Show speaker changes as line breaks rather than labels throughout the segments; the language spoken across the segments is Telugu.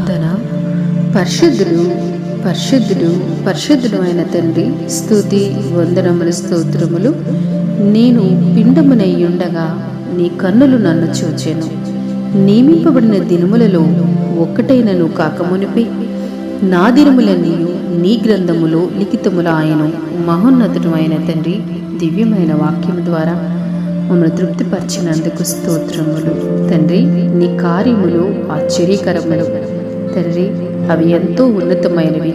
ప్రార్థన. పరిశుద్ధుడు పరిశుద్ధుడు పరిశుద్ధుడు అయిన తండ్రి, స్తుతి వందనములు స్తోత్రములు. నేను పిండమునయ్యుండగా నీ కన్నులు నన్ను చూచెను. నియమింపబడిన దినములలో ఒక్కటైనను కాకమునిపి నా దినములన్నీ నీ గ్రంథములో లిఖితముల ఆయన. మహోన్నతుడు అయిన తండ్రి, దివ్యమైన వాక్యము ద్వారా మమ్మల్ని తృప్తిపరిచినందుకు స్తోత్రములు. తండ్రి, నీ కార్యములు ఆశ్చర్యకరములు తండ్రి, అవి ఎంతో ఉన్నతమైనవి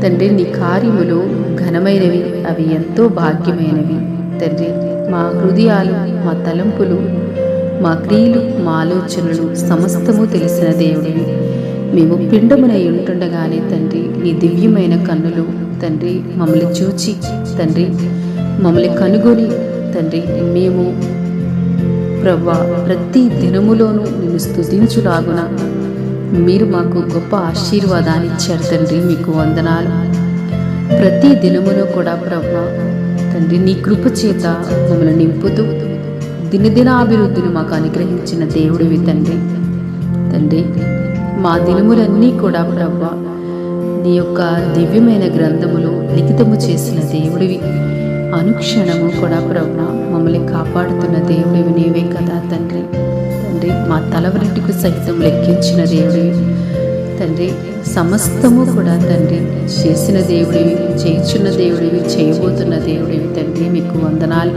తండ్రి. నీ కార్యములు ఘనమైనవి, అవి ఎంతో భాగ్యమైనవి తండ్రి. మా హృదయాలు, మా తలంపులు, మా క్రియలు, మా ఆలోచనలు సమస్తము తెలిసిన దేవుడివి. మేము పిండమునై ఉంటుండగానే తండ్రి, నీ దివ్యమైన కన్నులు తండ్రి మమ్మల్ని చూచి తండ్రి మమ్మల్ని కనుగొని తండ్రి, మేము ప్రభువా ప్రతి దినములోనూ నిన్ను స్తుతించులాగున మీరు మాకు గొప్ప ఆశీర్వాదాన్ని ఇచ్చారు తండ్రి. మీకు వందనాలు. ప్రతి దినములో కూడా ప్రభువా తండ్రి, నీ కృప చేత మమ్మల్ని నింపుతూ దినదినాభివృద్ధిని మాకు అనుగ్రహించిన దేవుడివి తండ్రి. తండ్రి, మా దినములన్నీ కూడా ప్రభువా నీ యొక్క దివ్యమైన గ్రంథములో లిఖితము చేసిన దేవుడివి. అనుక్షణము కూడా ప్రభువా మమ్మల్ని కాపాడుతున్న దేవుడివి నీవే కదా తండ్రి. తండ్రి, మా తలవరింటికి సైతం లెక్కించిన దేవుడివి తండ్రి. సమస్తము కూడా తండ్రి చేసిన దేవుడివి, చేయుచున్న దేవుడివి, చేయబోతున్న దేవుడివి తండ్రి. మీకు వందనాలు.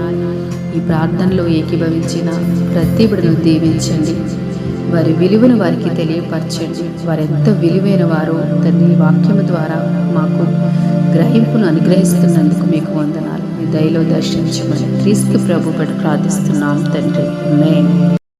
ఈ ప్రార్థనలో ఏకీభవించిన ప్రతి బిడ్డను దీవించండి. వారి విలువను వారికి తెలియపరచండి. వారెంత విలువైన వారో తండ్రి, వాక్యము ద్వారా మాకు గ్రహింపును అనుగ్రహిస్తున్నందుకు మీకు వందనాలు. మీ దయలో దర్శించమని క్రీస్తు ప్రభు బట్టి ప్రార్థిస్తున్నాం తండ్రి. ఆమేన్.